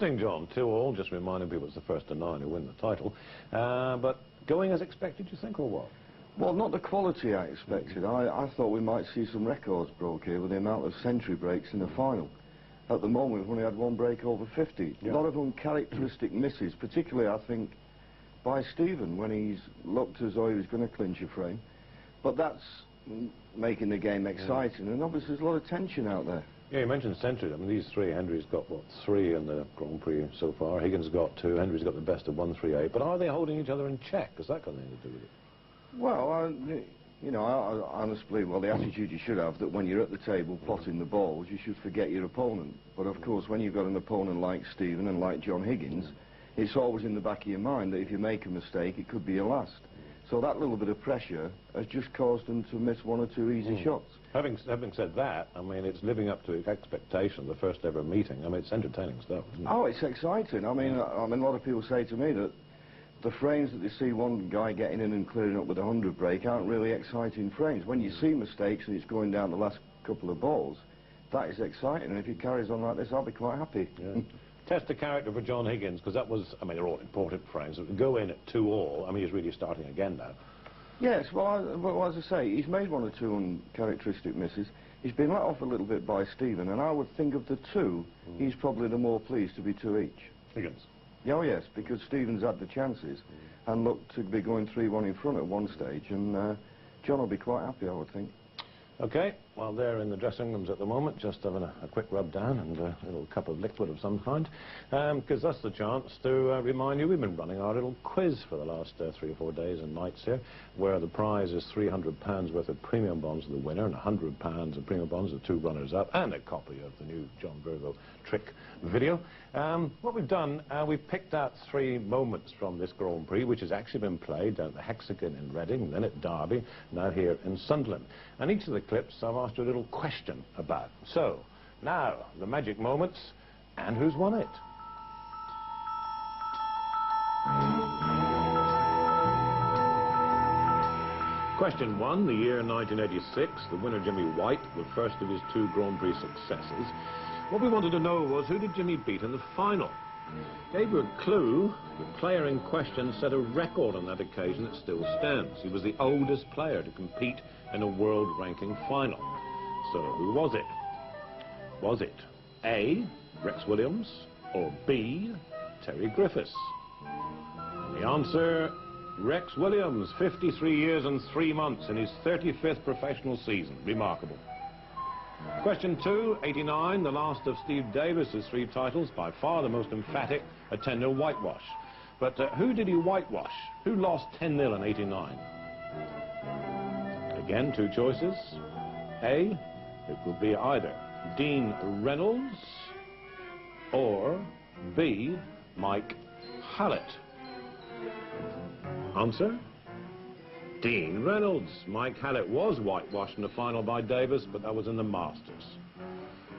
interesting, John. 2-2, just reminding people it's the first to 9 who win the title. But going as expected, you think, or what? Well, not the quality I expected. I thought we might see some records broke here with the amount of century breaks in the final. At the moment, we've only had one break over 50. Yeah. A lot of uncharacteristic misses, particularly, I think, by Stephen, when he's looked as though he was going to clinch a frame. But that's making the game exciting, and obviously there's a lot of tension out there. Yeah, you mentioned centuries. I mean, these three, Henry's got, what, 3 in the Grand Prix so far. Higgins got 2, Henry's got the best of 138. But are they holding each other in check? Has that got anything to do with it? Well, you know, I honestly believe, well, the attitude you should have, that when you're at the table plotting the balls, you should forget your opponent. But of course, when you've got an opponent like Stephen and like John Higgins, it's always in the back of your mind that if you make a mistake, it could be your last. So that little bit of pressure has just caused them to miss 1 or 2 easy shots. Having said that, I mean, it's living up to expectation, the first ever meeting. I mean, it's entertaining stuff, isn't it? Oh, it's exciting. I mean, a lot of people say to me that the frames that they see one guy getting in and clearing up with a 100 break aren't really exciting frames. When you see mistakes and it's going down the last couple of balls, that is exciting. And if he carries on like this, I'll be quite happy. Yeah. Test the character for John Higgins, because that was, I mean, they're all important frames. To go in at 2-2, I mean, he's really starting again now. Yes, well, as I say, he's made 1 or 2 uncharacteristic misses. He's been let off a little bit by Stephen, and I would think of the 2, he's probably the more pleased to be 2 each. Higgins? Oh, yes, because Stephen's had the chances and looked to be going 3-1 in front at one stage, and John will be quite happy, I would think. Okay, well, they're in the dressing rooms at the moment, just having a quick rub down and a little cup of liquid of some kind, because that's the chance to remind you we've been running our little quiz for the last 3 or 4 days and nights here, where the prize is £300 worth of premium bonds to the winner and £100 of premium bonds to the 2 runners-up, and a copy of the new John Virgo trick video. What we've done, we've picked out 3 moments from this Grand Prix, which has actually been played down at the Hexagon in Reading, then at Derby, now here in Sunderland. And each of the clips I've asked you a little question about. So, now, the magic moments, and who's won it? Question 1, the year 1986, the winner Jimmy White, the first of his 2 Grand Prix successes. What we wanted to know was, who did Jimmy beat in the final? Gave you a clue. The player in question set a record on that occasion that still stands. He was the oldest player to compete in a world ranking final. So who was it? Was it A, Rex Williams, or B, Terry Griffiths? And the answer, Rex Williams, 53 years and 3 months in his 35th professional season. Remarkable. Question 2, 89, the last of Steve Davis's 3 titles, by far the most emphatic, a 10-0 whitewash. But who did he whitewash? Who lost 10-0 in 89? Again, 2 choices. A, it could be either Dean Reynolds or B, Mike Hallett. Answer? Dean Reynolds. Mike Hallett was whitewashed in the final by Davis, but that was in the Masters.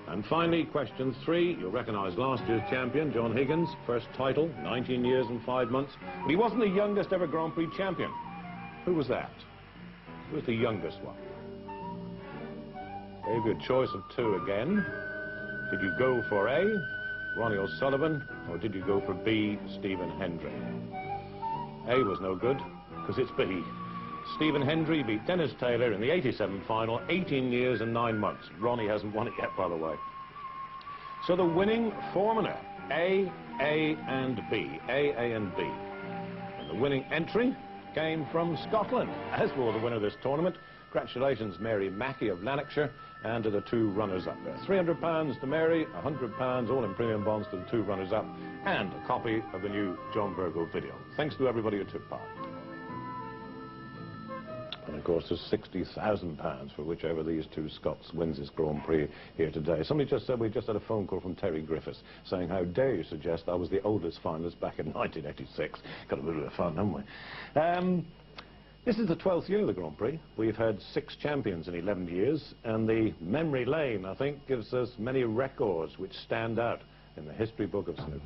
And finally, question 3, you'll recognise last year's champion, John Higgins, first title, 19 years and 5 months, but he wasn't the youngest ever Grand Prix champion. Who was that? Who was the youngest one? Gave you a choice of 2 again. Did you go for A, Ronnie O'Sullivan, or did you go for B, Stephen Hendry? A was no good, because it's B. Stephen Hendry beat Dennis Taylor in the 87 final, 18 years and 9 months. Ronnie hasn't won it yet, by the way. So the winning formula, A, and B. A, and B. And the winning entry came from Scotland, as for the winner of this tournament. Congratulations, Mary Mackey of Lanarkshire, and to the 2 runners-up there. £300 to Mary, £100 all in premium bonds to the 2 runners-up, and a copy of the new John Virgo video. Thanks to everybody who took part. And of course, there's £60,000 for whichever of these 2 Scots wins this Grand Prix here today. Somebody just said we just had a phone call from Terry Griffiths saying, how dare you suggest I was the oldest finalist back in 1986. Got a bit of fun, haven't we? This is the 12th year of the Grand Prix. We've had 6 champions in 11 years, and the memory lane, I think, gives us many records which stand out in the history book of snooker.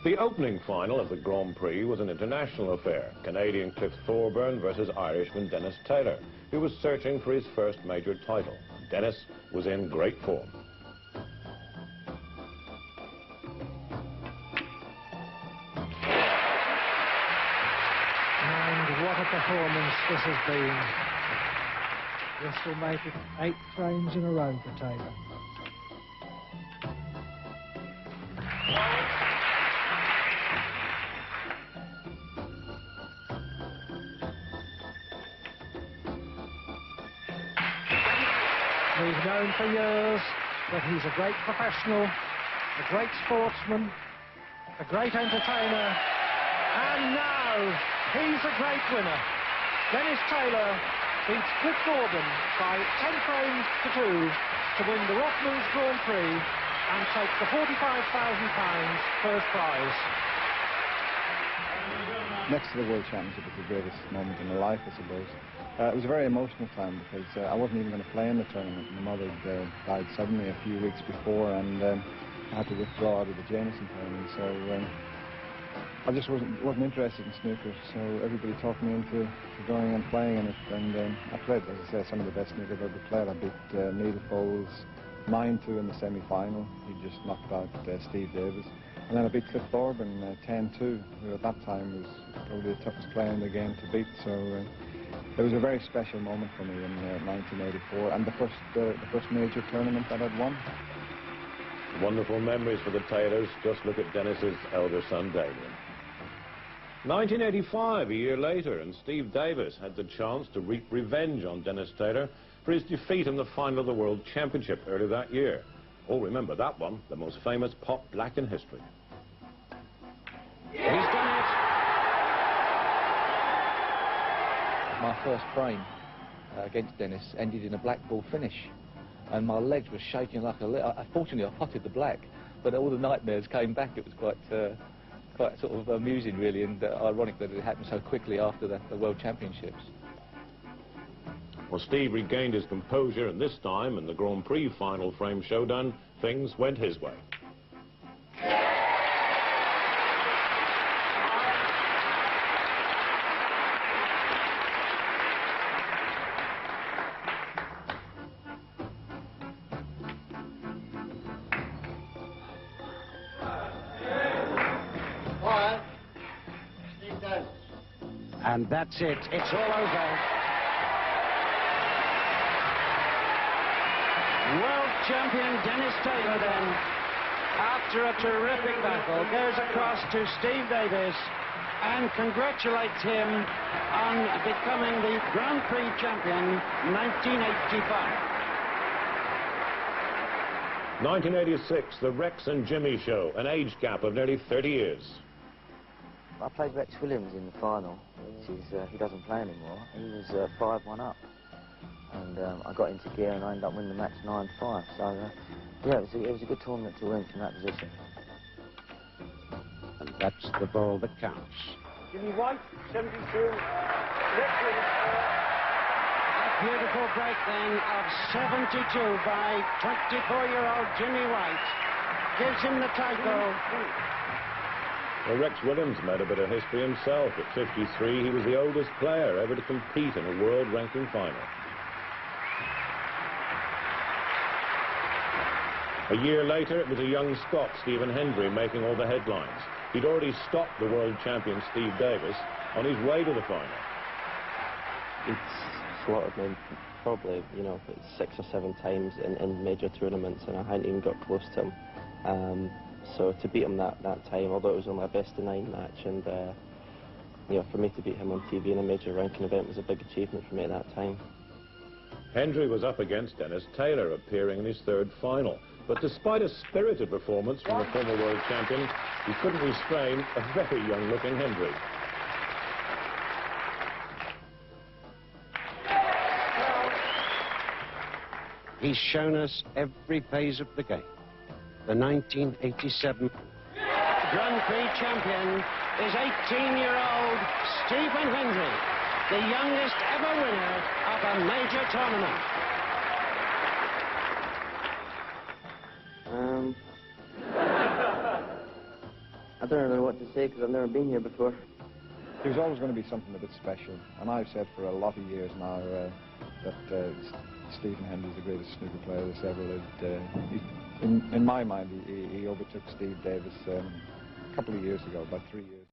The opening final of the Grand Prix was an international affair. Canadian Cliff Thorburn versus Irishman Dennis Taylor, who was searching for his first major title. Dennis was in great form. And what a performance this has been. This will make it 8 frames in a row for Taylor. We've known for years that he's a great professional, a great sportsman, a great entertainer, and now he's a great winner. Dennis Taylor beats Cliff Thorburn by 10 frames to 2 to win the Rothmans Grand Prix and take the £45,000 first prize. Next to the World Championship, was the greatest moment in my life, I suppose. It was a very emotional time because I wasn't even going to play in the tournament. My mother died suddenly a few weeks before, and I had to withdraw out of the Jameson tournament. So I just wasn't interested in snooker. So everybody talked me into going and playing in it, and I played, as I say, some of the best snooker I've ever played. I beat Neil Foles 9-2 in the semi-final. He just knocked out Steve Davis. And then I beat Cliff Thorburn 10-2, who at that time was probably the toughest player in the game to beat. So it was a very special moment for me in 1984, and the first major tournament that I'd won. Wonderful memories for the Taylors. Just look at Dennis's elder son, Damien. 1985, a year later, and Steve Davis had the chance to reap revenge on Dennis Taylor for his defeat in the final of the World Championship earlier that year. All remember that one, the most famous pot black in history. He's done it! My first frame against Dennis ended in a black ball finish, and my legs were shaking like a... Fortunately, I potted the black, but all the nightmares came back. It was quite sort of amusing, really, and ironic that it happened so quickly after the World Championships. Well, Steve regained his composure, and this time, in the Grand Prix final frame showdown, things went his way. And that's it. It's all over. World champion Dennis Taylor then, after a terrific battle, goes across to Steve Davis and congratulates him on becoming the Grand Prix champion 1985. 1986, the Rex and Jimmy show, an age gap of nearly 30 years. I played Rex Williams in the final, which is, he doesn't play anymore. He was 5-1 up. And I got into gear and I ended up winning the match 9-5. So, yeah, it was a good tournament to win from that position. And that's the ball that counts. Jimmy White, 72. A beautiful break then of 72 by 24-year-old Jimmy White. Gives him the title. Well, Rex Williams made a bit of history himself. At 53, he was the oldest player ever to compete in a world ranking final. A year later, it was a young Scot, Stephen Hendry, making all the headlines. He'd already stopped the world champion Steve Davis on his way to the final. It's slaughtered me probably, 6 or 7 times in major tournaments, and I hadn't even got close to him. So to beat him that time, although it was only a best-of-9 match, and for me to beat him on TV in a major ranking event was a big achievement for me at that time. Hendry was up against Dennis Taylor, appearing in his 3rd final. But despite a spirited performance from the former world champion, he couldn't restrain a very young-looking Hendry. He's shown us every phase of the game. The 1987 Grand Prix champion is 18-year-old Stephen Hendry, the youngest ever winner of a major tournament. I don't know what to say because I've never been here before. There's always going to be something a bit special, and I've said for a lot of years now that Stephen Hendry's the greatest snooker player that's ever lived. In my mind, he overtook Steve Davis a couple of years ago, about 3 years.